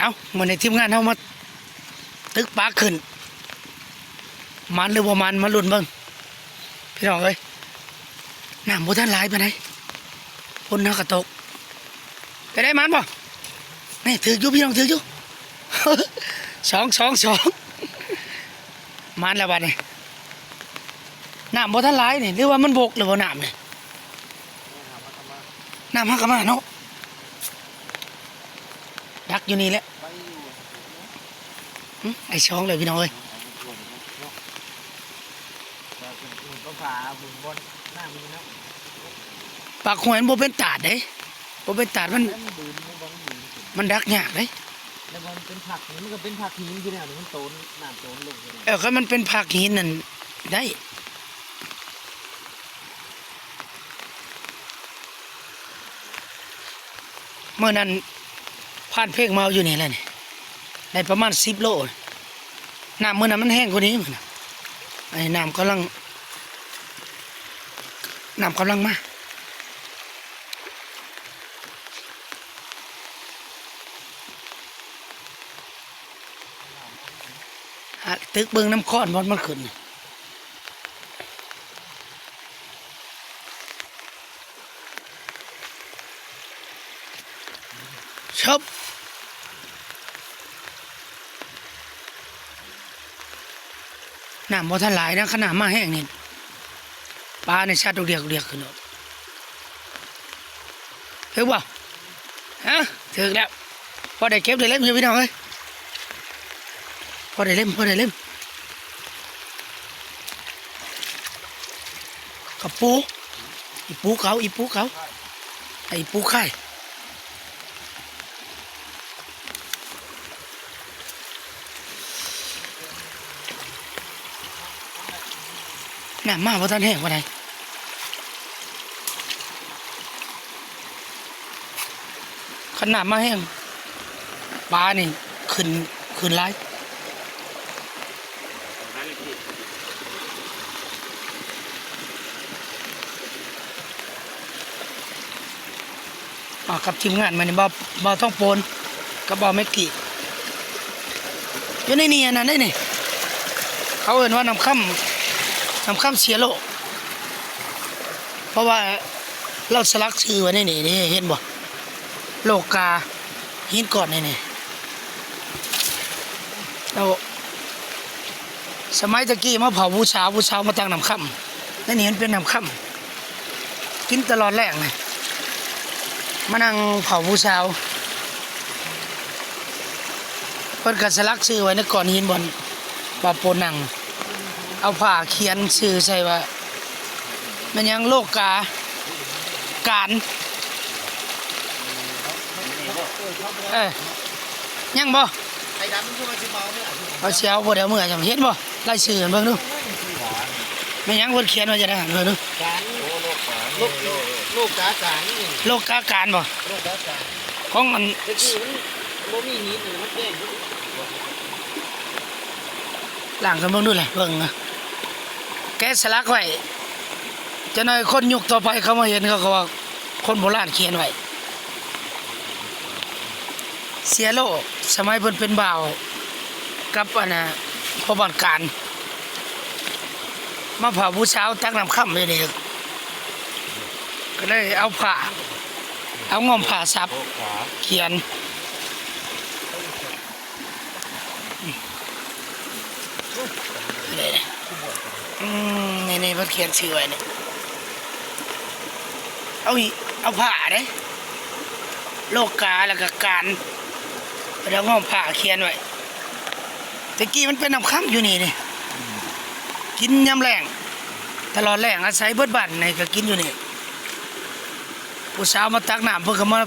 เอาเหมือนในทีมงานเขามาตึกปลาขึ้นมันหรือว่ามันมาลุ่นเบิ่งพี่น้องเอ้ยน้ำบ่ทันหลายไปไหนฝนนักกระตกไปได้มันบ่นี่ถืออยู่พี่น้องถืออยู่ สองมันแล้วบัดนี้น้ำบ่ทันหลายนี่หรือว่ามันบกหรือว่าน้ำนี่น้ำฮักกะมาเนาะดักอยู่นี่แหละไอ้ช่องเลยพี่น้องเอ้ยปากหวยมันบ่เป็นตาดเด้บ่เป็นตาดมันดักยากเด้แล้วมันเป็นผักมันก็เป็นผักหินที่เนี่ยมันโตนน้ำโตนลงก็มันเป็นผักหินนั่นได้เมื่อนั้นผ่านเพกเมาอยู่นี่แหละนี่ได้ประมาณ10 โลน้ำเมื่อนั้นมันแห้งกว่านี้ไอ้น้ำกำลังมาตึกเบิ้งน้ำค้อนมันขึ้นชอบน้ำบ่ทันหลายนะขนาดมาแห้งนี่ปลาในชาติเดียวขึ้นแล้วถือบ่ฮะถือแล้วพอได้เก็บได้เล่มอยู่พี่น้องเอ้ยพอได้เล่มกับปูอีปูเขาไอ้ปูไข่น้ำมาเพราะท่านแห้งว่าไงขนาดมาแห้งปลานี่ขึ้นไล่กับทีมงานมันนี่บ่ต้องโปนกับบ่ไม่กี่อยู่ในนี่นะนี่เขาเอ่ยว่าน้ำค่ำเสียโลเพราะว่าเราสลักชื่อไว้ในนี่เห็นบ่โลกาหินก่อนนี่เราสมัยตะกี้มาเผาบูชามาตั้งน้ำค่ำนี่มันเป็นน้ำค่ำกินตลอดแรงเลยมานั่งเผาบูชาเพิ่นก็สลักชื่อไว้ในก้อนหินบนปะโปนังเอาผ้าเขียนชื่อใส่ว่ามันยังโลกาการยังบ่ไอ้ดำมันช่วยชิมเอาเนี่ยเอาเสียวบ่เดี๋ยวมื้อจะเห็นบ่ไล่ชื่อเบิ่งดูมันยังเพิ่นเขียนไว้จะได้เบิ่งดูการโลกาการนี่โลกาการบ่โลกาการของมันตะกี้มันบ่มีหินเลยมันแห้งหลังกันเบิ่งดูเลยเบิ่งแกสลักไว้จะหน่อยคนยุคต่อไปเขามาเห็นเขาก็ว่าคนโบราณเขียนไว้เสียโลสมัยเพิ่นเป็นบ่าวกับพ่อบ้านการมาเผาบูชาตักน้ำค่ำเลยนี่ก็เลยเอาผ้าเอางอมผ้าซับเขียนนี่เพิ่นเขียนชื่อไว้นี่เอาผ้าเด้โลกาแล้วก็การแล้วงอมผ้าเขียนไว้ตะกี้มันเป็นน้ำค่ำอยู่นี่กินยำแรงตลอดแรงอาศัยเบิดบ้านนี่ก็กินอยู่นี่ผู้สาวมาตักน้ำเพื่อเขามา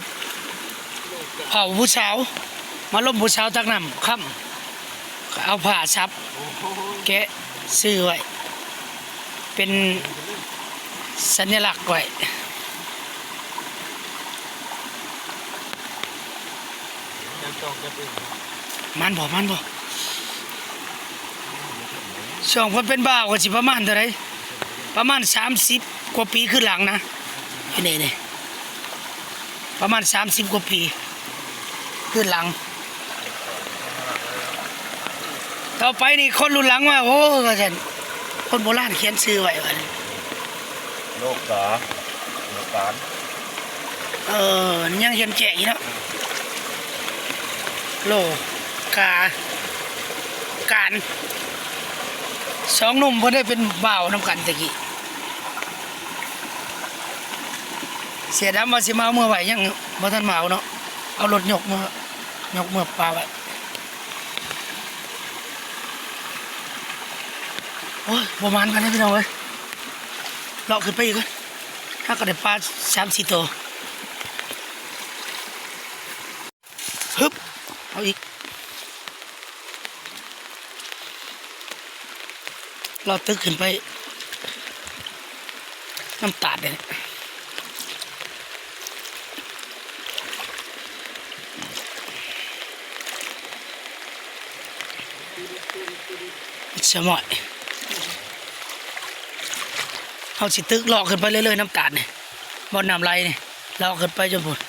เผาผู้สาวมาล้มผู้สาวตักน้ำค่ำเอาผ้าซับแกะซื้อไว้เป็นสัญลักษณ์ไว้มันบ่ช่วงเพิ่นเป็นบ่าวก็สิประมาณเท่าไหร่ประมาณ30 กว่าปีขึ้นหลังนะนี่ประมาณ30 กว่าปีขึ้นหลัง ต่อไปนี่คนรุ่นหลังว่าโอ้ก็ฉันคนโบราณเขียนชื่อไว้ว่า โลกกาโลกการ ยังเขียนแจกอีกเนาะโลกาการสองหนุ่มเพิ่นได้เป็นบ่าวนำกันตะกี้เสียดำมาสิมาเอามื่อไหวยังบ่ทันมาเอาเนาะเอารถยกเมื่อปลาไว้โอ้ยประมาณกันได้พี่น้องเอ้ยเลาะขึ้นไปอีกก่อนถ้าก็ได้ปลา3-4 ตัวฮึบเอาอีกเราตึกขึ้นไปน้ำตาดเลยสมอยเอาสิตึกหลอกขึ้นไปเรื่อยๆน้ำตาดเนี่ยบนน้ำไหลเนี่ยหลอกขึ้นไปจนหมด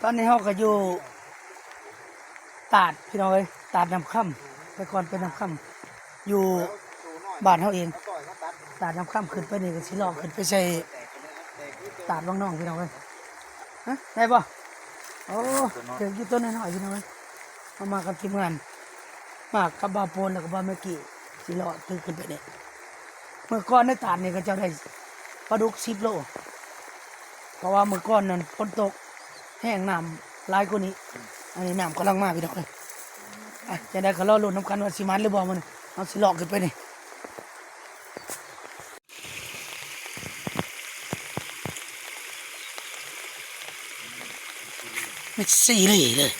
ตอนนี้เขาก็อยู่ตาดพี่น้องเอ้ยตาดน้ำค่ำไปก่อนเป็นน้ำค่ำอยู่บ้านเขาเองตาดน้ำค่ำขึ้นไปนี่ก็สิหลอกขึ้นไปใส่ตาดว่างน้องพี่น้องเอ้ยฮะได้ป่ะโอ้เดี๋ยวอยู่ต้นน้อยๆพี่น้องเอ้ยเอามากับทีมงานมากับบาโปนแล้วก็บาเมกี้สิหลอกตึกขึ้นไปเนี่ยเมื่อก่อนในตาดนี่ก็จะได้ปลาดุก10 โลเพราะว่าเมื่อก่อนนั้นฝนตกแห้งน้ำหลายกว่านี้อันนี้น้ำกำลังมาพี่น้องเลยจะได้เขาล่อลุ่นน้ำกันว่าสิมันหรือบ่มันเอาสิหลอกขึ้นไปนี่ไม่สี่เลย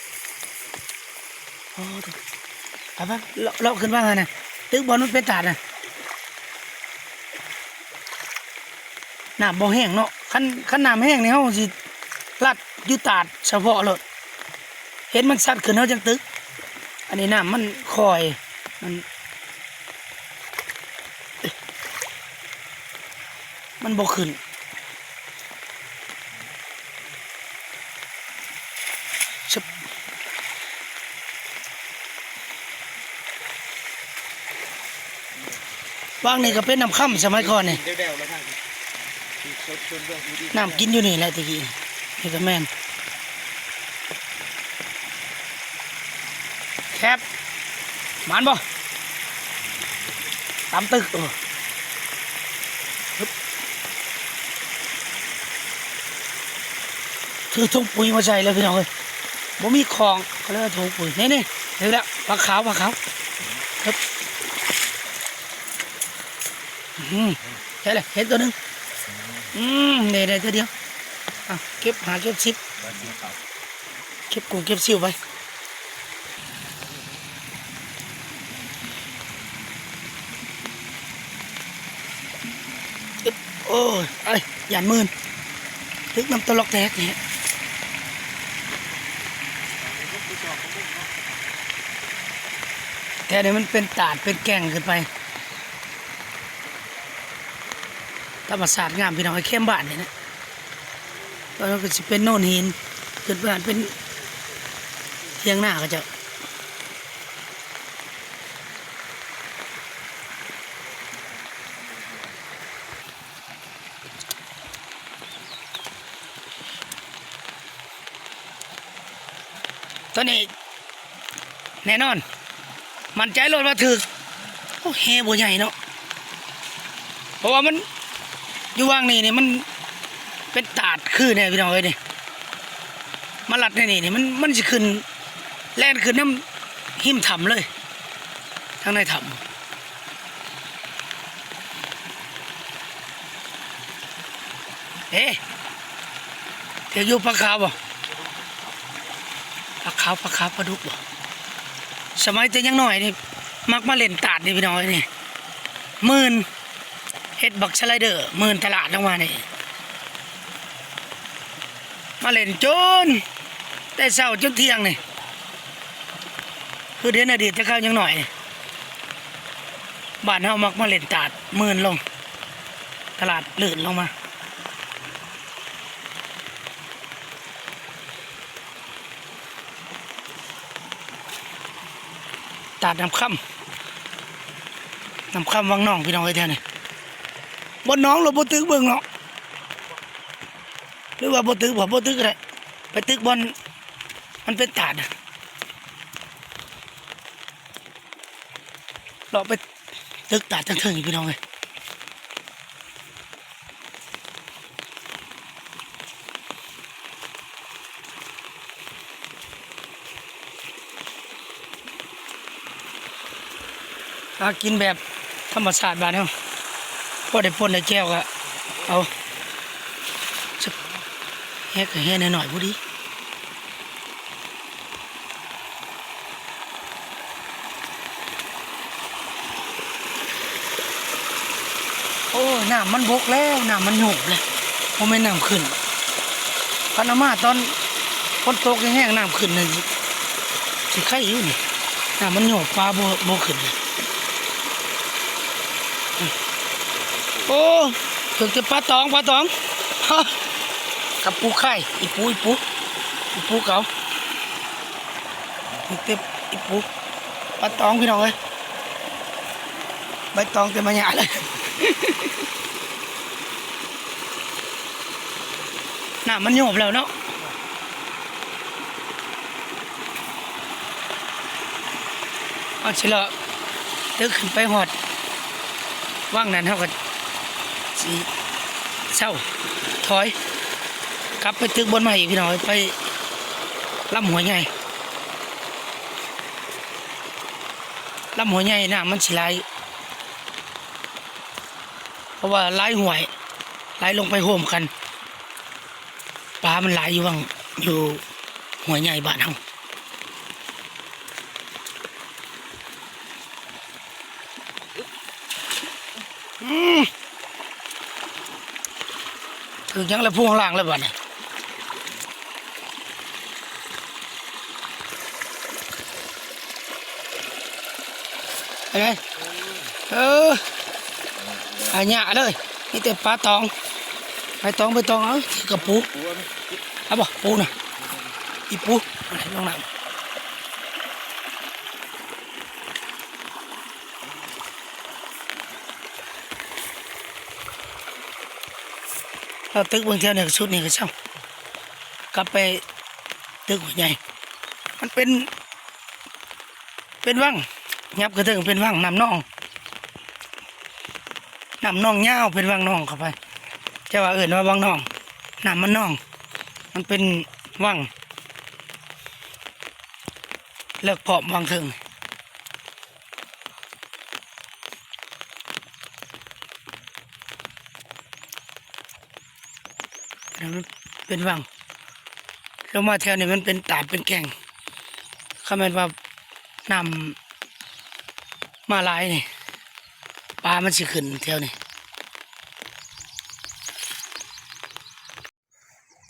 โอ้ดูไปบ้างเลาะขึ้นบ้างไงนะตึกบอลมันเป็นตาดนะน้ำบ่แห้งเนาะคันน้ำแห้งนี่เขาสิลัดอยู่ตาดเฉพาะเลยเห็นมันสัดขึ้นเขาจังตึกอันนี้น้ำมันคอยมันบ่ขึ้นชุบวางนี่ก็เป็นน้ำค่ำสมัยก่อนนี่น้ำกินอยู่นี่แหละตะกี้นี่ก็แม่นแคบมันบ่ตามตึกถือถุงปุ๋ยมาใส่เลยพี่น้องเลยบ่มีของก็เลยถุงปุ๋ยนี่เดี๋ยวแล้วปลาขาวครับใช่เลยเห็นตัวนึงนี่ตัวเดียวเก็บซิปเก็บกุ้งเก็บซิวไปโอ้ยไอ้หยันมื่นทึกน้ำตลกแตกเนี่ยแต่เนี่ยมันเป็นตาดเป็นแก่งขึ้นไปธรรมศาสตร์งามพี่น้องไอ้เข้มบ้านเนี่ยนะตอนนั้นก็จะเป็นโน่นหินเกิดบ้านเป็นเทียงหน้าก็จะตอนนี้แน่นอนมันใจรถมาถือโอ้เฮบัวใหญ่เนาะเพราะว่ามันอยู่ว่างนี่มันเป็นตาดคือเนี่ยพี่น้องเอ้ยนี่มาลัดนี่มันจะขึ้นแล่นขึ้นน้ำหิมถ่ำเลยทางในถ่ำเดี๋ยวอยู่ปลาขาวบ่ปลาขาวปลาดุกบ่สมัยแต่ยังหน่อยนี่มักมาเล่นตาดนี่พี่น้องนี่เฮ็ดบักสไลเดอร์ตลาดลงมานี่มาเล่นจนแต่เช้าจนเที่ยงนี่คือเดือนอดีตจะเข้ายังหน่อยบ้านเฮามักมาเล่นตาดลงตลาดลื่นลงมา ตาดน้ำค่ำวังน้องพี่น้องไอ้แท้นี่บนน้องเราบ่ตึกเบิ่งเนาะหรือว่าบ่ตึกก็ได้ไปตึกบนมันเป็นตาดอะเราไปตึกตาดทั้งเทิงพี่น้องเลยกินแบบธรรมชาติบ้านเฮาพอได้พ่นได้แก้วก็เอาสักแฮกก็แฮหน่อยๆผู้ดีโอ้น้ำมันบกแล้วน้ำมันหยบเลยเพราะไม่น้ำขึ้นพานามาตอนฝนตกแห้งๆน้ำขึ้นเลยสิไข่อยู่นี่น้ำมันหยบปลาโบขึ้นเลยโอ้ถึงจะปลาตองฮะกับปูไข่อีปูเก่าเต็มอีปูปลาตองพี่น้องเอ้ยใบตองเต็มมาหยาเลยน้ำมันโยบแล้วเนาะเอาเฉลาตึกขึ้นไปหอดว่างนั้นเท่ากับสีเศร้าถอยกลับไปตึกบนใหม่พี่น้อยไปลำหัวใหญ่น้ำมันสิไหลเพราะว่าไหลห่วยไหลลงไปโฮมกันปลามันไหลอยู่ว่างอยู่หัวใหญ่บ้านเฮาถึงยังละพุ่งล่างแล้วบ้านเนี่ยเห็นไหมอันนี้เลยนี่แต่ปลาตองเอาที่กระปูเอาบ่ปูน่ะอีปูอะไรลงน้ำเราตึกบางเที่ยวเนี่ยชุดนี้ก็ช่างกลับไปตึกหัวใหญ่มันเป็นว่างยับกระเทิงเป็นว่างน้ำน่องเงาเป็นว่างน่องเข้าไปจะว่าอื่นว่าว่างน่องน้ำมันน่องมันเป็นว่างเลิกเกาะว่างเทิงมันเป็นว่างลงมาแถวนี้มันเป็นตาดเป็นแก่งเขาหมายว่าน้ำมาลายนี่ปลามันสิขึ้นแถวนี้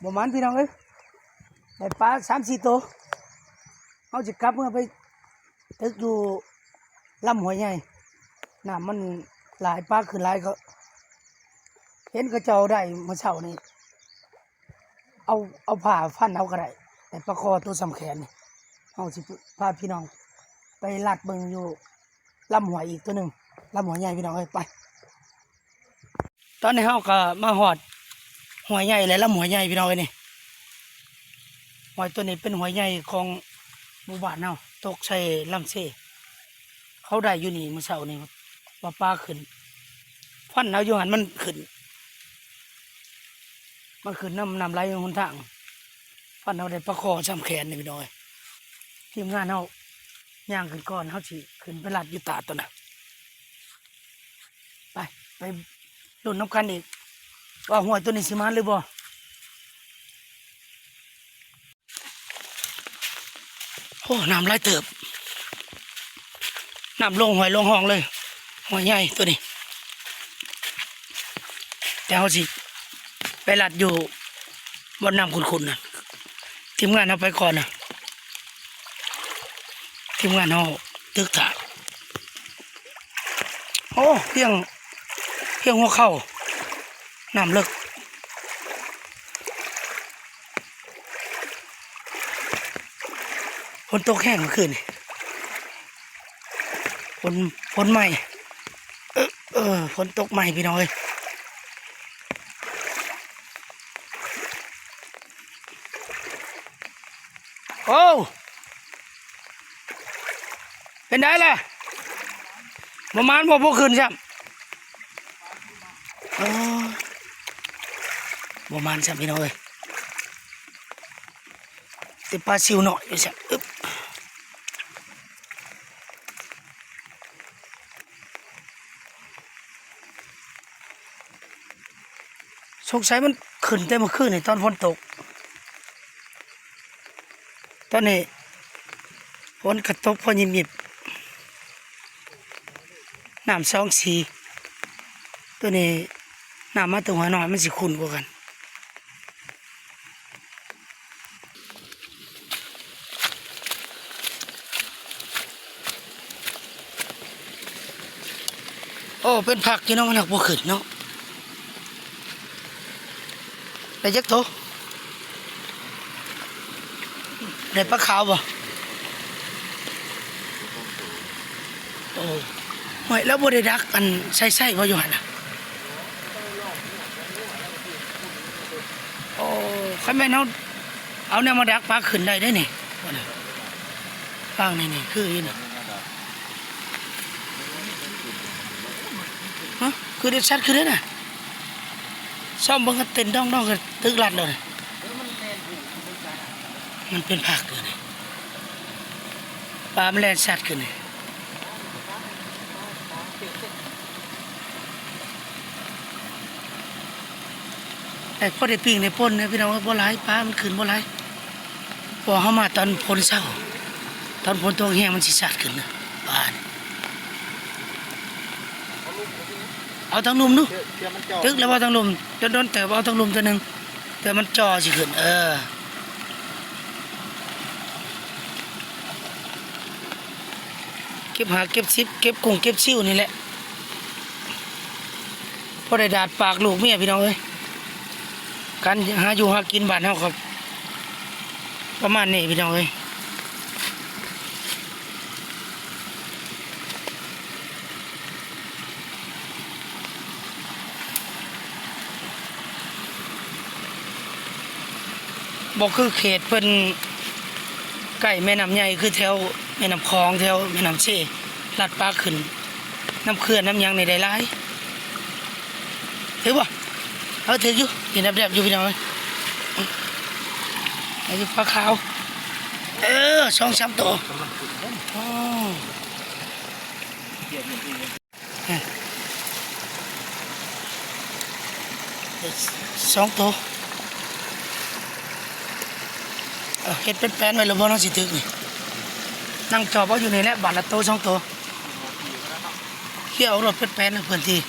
ประมาณพี่น้องเอ้ยได้ปลา3-4 ตัวเอาจิกลับเมื่อไปตึกอยู่ลำหัวใหญ่น้ำมันหลายปลาขึ้นหลายก็เห็นกระเจ้าได้เมื่อเช้านี้เอาผ้าฟันเอาก็ได้แต่ปลาคอตัวสำแขนนี่เอาสิพาพี่น้องไปลัดเบิ่งอยู่ลำหัวอีกตัวหนึ่งลำหัวใหญ่พี่น้องเอ้ยไปตอนนี้เฮาก็มาหอดหัวใหญ่และลำหัวใหญ่พี่น้องเอ้ยนี่หัวตัวนี้เป็นหัวใหญ่ของหมู่บ้านเฮาตกใส่ลำเซ่เขาได้อยู่นี่เมื่อเช้านี้ปลาขึ้นฟันเอาอยู่หันมันขึ้นน้ำไหลอยู่หนทางฟันเอาได้ปลาคอสำแขนนี่พี่น้องเอ้ยทีมงานเฮาย่างขึ้นก่อนเขาสิขึ้นไปลัดอยู่ตาตัวน่ะไปลุ้นน้ำกันอีกว่าหัวตัวนี้สิมาหรือบ่โอ้น้ำไหลเติบน้ำลงหอยลงห้องเลยหัวใหญ่ตัวนี้แต่เขาสิไปลัดอยู่บนน้ำขุ่นๆน่ะทีมงานเอาไปก่อนน่ะทีมงานเอาตึกถาโอ้เพียงหัวเข่าน้ำเลิกฝนตกแห้งเมื่อคืน ฝนใหม่ฝนตกใหม่พี่น้องเอ้ยโอ้เป็นได้ล่ะประมาณบ่พวกคืนใช่ไหมประมาณใช่พี่น้องเอ้ยแต่ปลาซิวหน่อยใช่อึ๊บสงสัยมันขึ้นแต่เมื่อคืนนี่ตอนฝนตกตอนนี้ฝนกระตกพอยิบน้ำ2 สีตัวนี้น้ำมาตัวหัวหน่อยมันสิขุ่นกว่ากันโอ้เป็นผักที่น้องมันหักบ่ขึ้นเนาะได้จักโตได้ปลาขาวบ่โอ้ไม่แล้วบ่ได้ดักอันใส่บ่อยู่หั่นน่ะโอ้คันแม่นเอาแนวมาดักปลาขึ้นได้เด้นี่ว่าน่ะฟังนี่คืออีน่ะฮะคือได้ชัดคือได้น่ะซ่อมเบิ่งก็เต้นด้องๆก็ตึกลัดเลยมันเป็นผักเลยนี่ปลามันแล่นชัดขึ้นนี่แต่พอได้ปิ้งในป่นเนี่ยพี่น้องว่าบ่หลายปลามันขึ้นบ่หลายพอเฮามาตอนฝนเช้าตอนฝนตกแห้งมันสิชัดขึ้นนะปลานี่เอาทั้งลุมดูตึกแล้วว่าทั้งลุมโดนแต่เอาทั้งลุมตัวหนึงแต่มันจ่อสิขึ้นเก็บหาเก็บซิปเก็บกุ้งเก็บซิ่วนี่แหละพอได้ดาดปากลูกเมียพี่น้องเอ้ยการหาอยู่หากินบ้านเฮาครับประมาณนี้พี่น้องเอ้ยบอกคือเขตเพิ่นใกล้แม่น้ำใหญ่คือแถวแม่น้ำคลองแถวแม่น้ำเชี่ลาดปลาขึ้นน้ำเขื่อนน้ำยังในได้หลายถือบ่ถืออยู่เห็นแดบๆอยู่พี่น้องไอ้ปลาขาว2-3 ตัว2 ตัวเฮ็ดเป็นแป้นไว้แล้วบ่น้องสิตึกนี่นั่งจอบเอาอยู่นี่แหละบาทละโต2 ตัวเขี่ยวรถเป็นแป้นในพื้นที่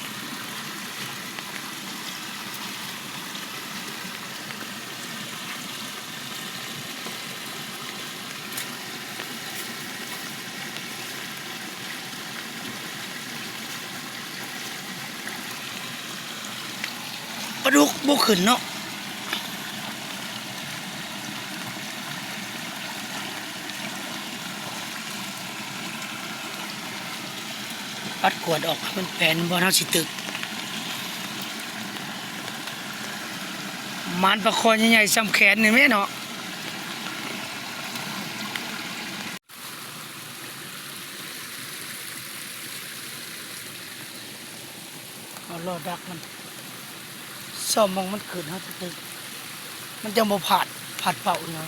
ปลาดุกบ่ขึ้นเนาะปัดกวดออกมันแปลนบ่เฮาสิตึกมันปลาคอใหญ่ๆซ้ำแขนนี่แม่เนาะเอารอดักมันซ่อมมองมันขึ้นเฮาสิตึกมันจะบ่ผาดเป่าเนาะ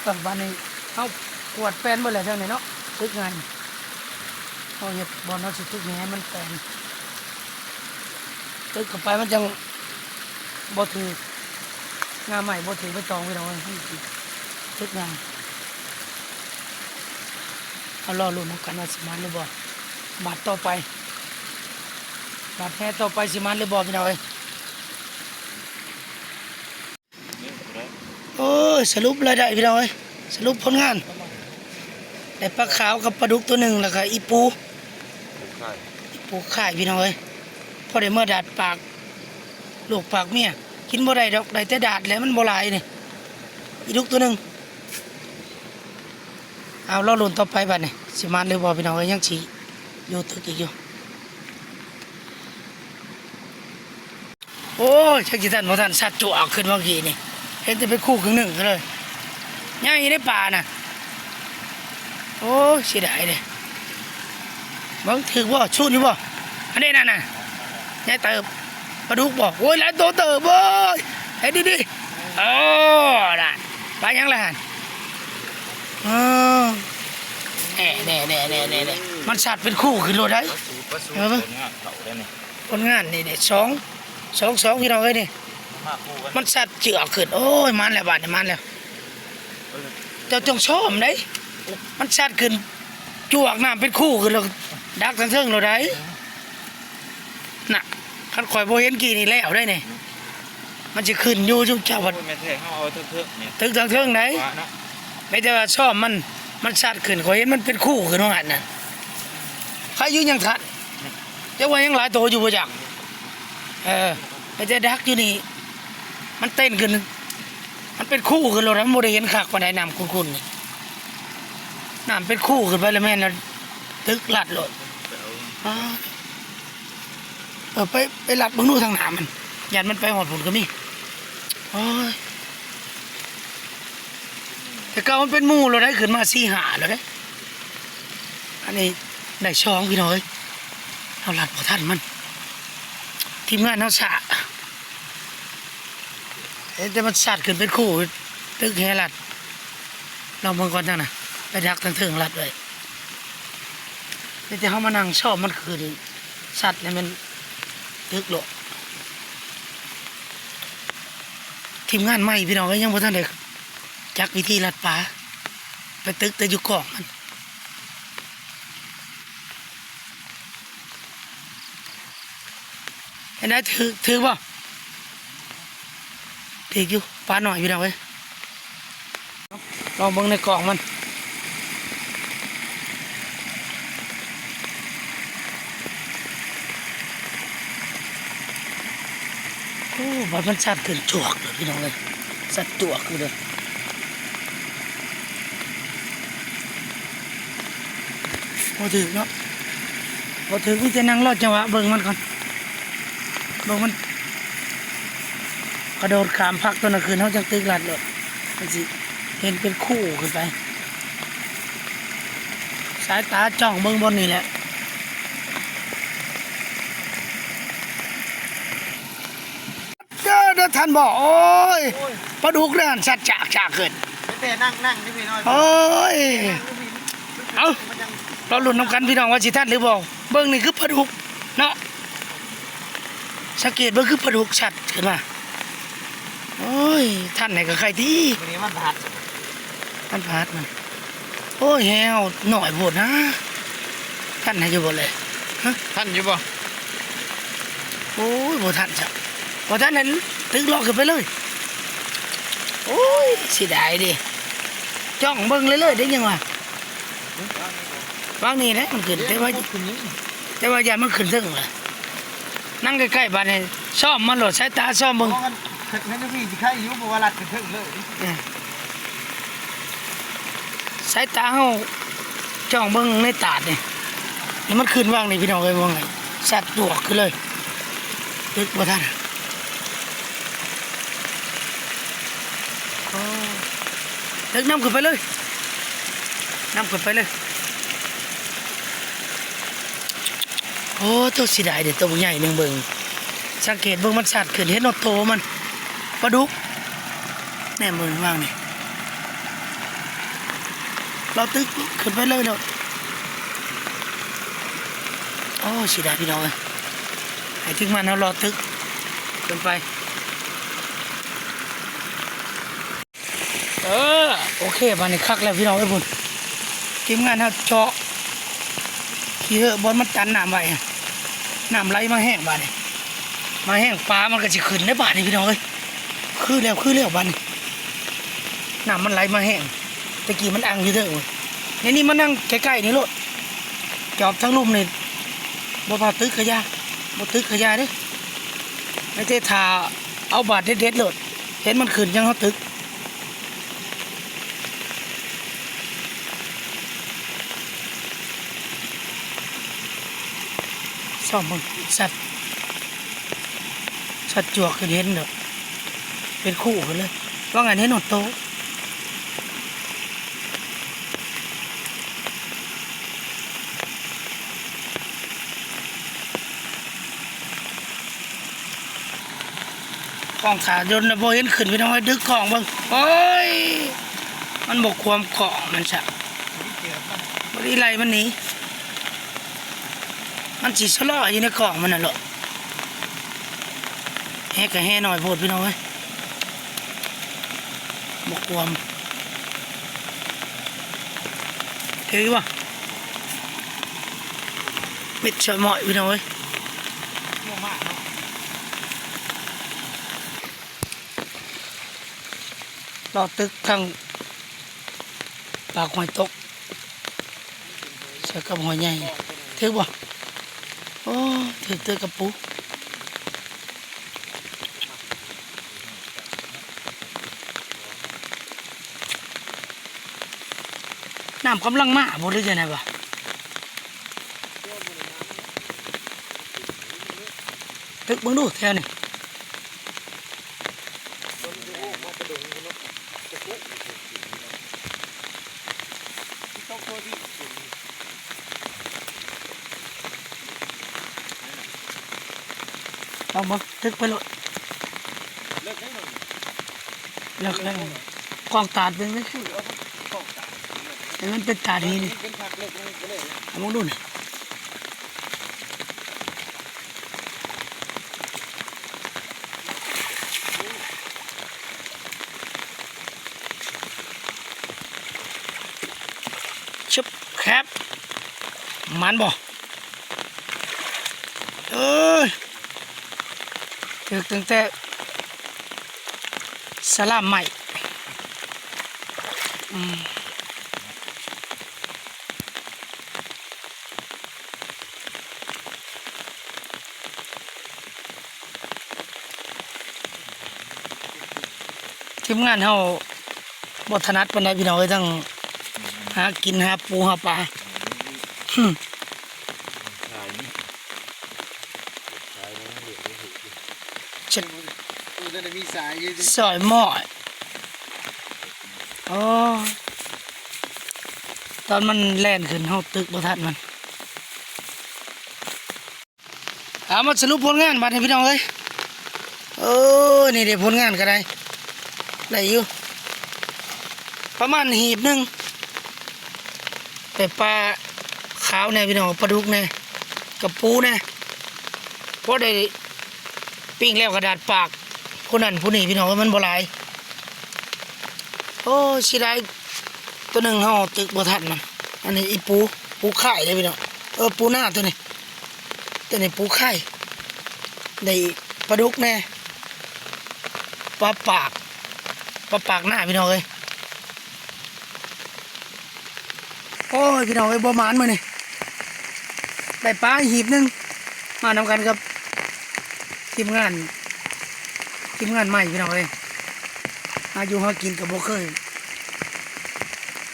ตอนวันนี้เฮากวดแปลนบ่แล้วเท่านี้เนาะตึกงานเฮาเฮ็ดบ่เฮาสิตึกแหมันแปลนตึกเข้าไปมันจังบ่ถืองาใหม่บ่ถือไปตองไว้ดอกตึกงานเอารอลุ้นกันว่าสิมาหรือบ่บาทต่อไปบาทแท้ต่อไปสิมาหรือบ่พี่น้องเอ้ยโอ้ยสรุปรายได้พี่น้องเอ้ยสรุปผลงานได้ปลาขาวกับปลาดุกตัวหนึ่งแล้วก็อีปูข่ายพี่น้องเอ้ยพอได้เมื่อดาดปากลูกปากเมียกินบ่ได้ดอกได้แต่ดาดแล้วมันบ่หลายนี่อีดุกตัวหนึ่ง เอาเราลุ้นต่อไปบัดนี้สิมาหรือบ่พี่น้องเอ้ยยังสิอยู่ตึกอีกอยู่โอ้ยชักสิท่านบ่ท่านสัตว์จั่วขึ้นเมื่อกี้นี่เห็นแต่เป็นคู่ครึ่งหนึ่งเลยย่างอยู่ในป่าน่ะโอ้ยเสียดายเลยบังถือบ่ชูนี่บ่อันนี้นั่นน่ะยายเติบปลาดุกบ่โอ้ยหลายตัวเติบเว้ยเฮ้ยดิโอ้นั่นปลายังล่ะหั่นแน่มันสัตว์เป็นคู่ขึ้นรถได้ ปลาสูผลงานเขาได้นี่ คนงานนี่เด็สองพี่น้องเอ้ยนี่ มาคู่กัน มันสัตว์เจือขึ้นโอ้ยมันแล้วบาดนี่มันแล้วเจ้าจงชอบได้มันสัตว์ขึ้นจวกน้ำเป็นคู่ขึ้นแล้วดักทั้งเทิงเราได้น่ะคันข่อยบ่เห็นกี่นี่แล้วได้นี่มันจะขึ้นอยู่จุ๊บเจ้าวัด โอ้ยแม่แท้เขาเอาเถอะๆนี่ ตึกทั้งเทิงไหน ว่าเนาะ ไม่ได้ว่าชอบมันสัตว์ขึ้นข่อยเห็นมันเป็นคู่ขึ้นว่าหั่นน่ะใครอยู่ยังทันเจ้าว่ายังหลายตัวอยู่บ่จักไม่ได้ดักอยู่นี่มันเต้นขึ้นมันเป็นคู่ขึ้นเราแล้วโมได้เห็นคักปานใดน้ำคุณนี่น้ำเป็นคู่ขึ้นไปแล้วแม่นแล้วตึกลัดโลดไปลัดเบิ่งดูทางหน้ามันยันมันไปหอดผลก็มีโอ้ยแต่ก็มันเป็นหมู่เราได้ขึ้นมา4-5แล้วเด้อันนี้ได้ช่องพี่น้อยเอาลัดบ่ทันมันทีมงานเฮาสะแต่มันสัตว์ขึ้นเป็นคู่ตึกแฮลัดเราเบิ่งก่อนนั่นน่ะไปดักทั้งเทิงลัดไว้แต่เฮามานั่งชอบมันขึ้นสัตว์เนี่ยมันตึกโลทีมงานใหม่พี่น้องก็ยังบ่ทันได้จักวิธีลัดปลาไปตึกแต่อยู่กองมันเห็นได้ถือบ่ถืออยู่ปลาหน่อยพี่น้องเอ้ยลองเบิ่งในกล่องมันโอ้บัดมันสัตว์ขึ้นจวกเลยพี่น้องเอ้ยสัตว์จวกเลยพอถือเนาะพอถือพี่จะนั่งรอจังหวะเบิ่งมันก่อนเบิ่งมันกระโดดขามพักตัวนั้นคืนเขาจังตึกลัดเลยมันสิเห็นเป็นคู่ขึ้นไปสายตาจ้องเบิ่งบนนี่แหละเด้อท่านบอกโอ้ยปลาดุกนั่นสัตว์จากขึ้น แต่นั่งนี่พี่น้อย โอ้ยเอาเราลุ้นน้ำกันพี่น้องว่าสิท่านหรือบอกเบิ่งนี่คือปลาดุกเนาะสังเกตเบิ่งคือปลาดุกชัดขึ้นมาโอ้ยท่านไหนก็ใครที่ วันนี้มันผัด มันพาดมันโอ้ยแฮวหน่อยโพดนะท่านไหนอยู่บ่เลยฮะ ท่านอยู่บ่ โอ้ยบ่ท่านจ้ะบ่ท่านนั้นตึกลอกขึ้นไปเลยโอ้ยเสิได้ดิจ้องเบิ่งเลยได้ยังวะวางนี่แหละมันขึ้นแต่ว่า คุณนี่ อย่ามันขึ้นถึงล่ะนั่งใกล้ๆบ้านนี่ซ่อมมันโหลดสายตาซ่อมเบิ่ง เพราะมันนั่นพี่สิใครอยู่บ่ว่ารัดถึงเลย สายตาเฮาจ้องเบิ่งในตาดนี่นี่มันขึ้นว่างนี่พี่น้องเอ้ยว่าไงสัตว์ตัวขึ้นเลยตึกบ่ทันโอ้ตึกน้ำขึ้นไปเลยน้ำขึ้นไปเลยโอ้ตัวสิได้เด็ดตัวใหญ่หนึ่งเบิ่งสังเกตเบิ่งมันสัตว์ขึ้นเห็นเอาโตมันปลาดุกแน่เบิ่งว่างนี่เราตึกขึ้นไปเลยเนาะโอ้สิได้พี่น้องเลยให้ถึงมันเรารอตึกขึ้นไปโอเคบ้านนี้คักแล้วพี่น้องไอ้บุญทีมงานเขาเจาะขี้เหอะบอลมันตันน้ำไว้น้ำไหลมาแห้งบ้านนี้มาแห้งปลามันก็จะขึ้นได้บ้านนี้พี่น้องเอ้ยคือแล้วบ้านนี้น้ำมันไหลมาแห้งตะกี้มันอังอยู่เด้อเว้ยนี่มันนั่งใกล้ๆนี่โลดจอบทั้งลุ่มนี่บ่พาตึกขยะบ่ตึกขยะเด้อไม่ได้ทาเอาบาดเด็ดๆโลดเห็นมันขึ้นยังเขาตึก ซ่อมมึงสัตว์จวกขึ้นเห็นเด้อเป็นคู่กันเลยว่างั้นเห็นหนวดโตกล้องขายนต์นะบ่เห็นขึ้นพี่น้องให้ดึกกล้องเบิ่งโอ้ยมันบกความเกาะมันซะบ่ได้ไล่มันหนีมันสิชะลออยู่ในกล่องมันน่ะเหรอแฮ่ก็แฮ่หน่อยโพดพี่น้องเอ้ยบกความเฮ้ยว่ะเม็ดชะหมอยพี่น้องเอ้ย มั่วมากเนาะ รอตึกทางปากหอยตกใส่กับหอยใหญ่ถือบ่โอ้ถือเตยกับปูน้ำกำลังมาบ่หรือจะไหนบ่ตึกเบิ่งดูแถวนี้เอาบ่ตึกไปเลยเลิกแล้วกองตาดเป็นไหมแต่มันเป็นตาดีนี่เอามาดูหน่อยชิบแคบมันบ่เอ้ยถึกตั้งแต่สลามใหม่ทีมงานเฮาบ่ถนัดปานใดพี่น้องเอ้ยทั้งหากินหาปูหาปลาฉัน มันจะมีสายอยู่ดิ สอยหม้อโอ้ตอนมันแล่นขึ้นเฮาตึกบ่ทันมันเอามาสรุปผลงานบัดให้พี่น้องเอ้ยโอ้นี่เดี๋ยวผลงานก็ได้อยู่ประมาณหีบหนึงแต่ปลาขาวเนี่ยพี่น้องปลาดุกเนี่ยกับปูเนี่ยเพราะได้ปิ้งแล้วกระดาษปากผู้นั้นผู้นี้พี่น้องมันบ่หลายโอ้สิได้ตัวหนึ่งเฮาตึกบ่ทันมันอันนี้อีปูไข่เลยพี่น้องปูหน้าตัวนี้ปูไข่ได้ปลาดุกแน่ปลาปากหน้าพี่น้องเอ้ยโอ้ยพี่น้องเอ้ยบ่หมานมื้อนี่ได้ปลาหีบหนึงมานำกันกับทีมงานใหม่พี่น้องเอ้ยอายุเฮากินกับบ่เคย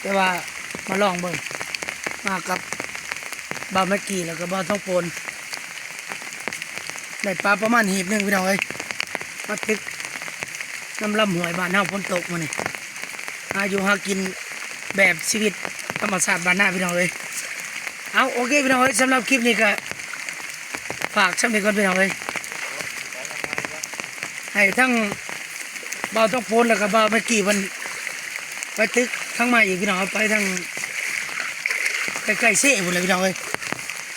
แต่ว่ามาลองเบิ่งมากับบ่าวแม็กกี้แล้วก็บ่าวท้องโปนได้ปลาประมาณหีบหนึงพี่น้องเอ้ยมาตึกน้ำลำหวยบ้านเฮาฝนตกมื้อนี้อายุเฮากินแบบชีวิตธรรมชาติบ้านหน้าพี่น้องเอ้ยเอาโอเคพี่น้องเอ้ยสำหรับคลิปนี้ก็ฝากช่างนี้ก่อนพี่น้องเอ้ยให้ทั้งบ่าวท้องโปนแล้วก็บ่าวแม็กกี้มันไปตึกทั้งมาอีกพี่น้องไปทั้งใกล้ๆเซ่หมดเลยพี่น้องเอ้ย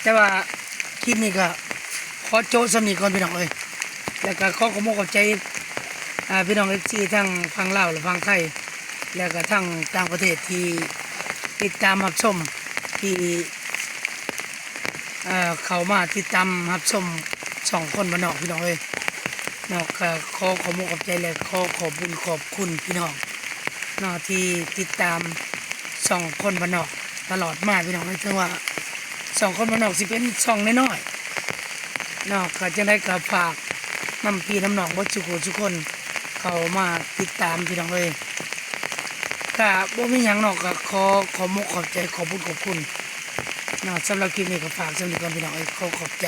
แต่ว่าคลิปนี้ก็ขอโจ้สำนีก่อนพี่น้องเอ้ยแล้วก็ขอขอบคุณใจพี่น้องที่ทั้งฟังเล่าวหรือฟังไทยแล้วก็ทั้งต่างประเทศที่ติดตามรับชมที่เข้ามาติดตามรับชม2 คนบ้านนอกพี่น้องเอ้ยนอกก็ขอขอบคุณใจและขอบคุณพี่น้องนอกที่ติดตาม2 คนบ้านนอกตลอดมาพี่น้องเลยถึงว่า2 คนบ้านนอกสิเป็นน้อยๆนอกก็จะได้กับฝากน้ำพี่น้ำน้องบ่ทุกคนเข้ามาติดตามพี่น้องเลยก็บ่มีหยังนอกก็ขอบใจขอบคุณนอกสำหรับคลิปนี้ก็ฝากสำหรับพี่น้องขอบใจ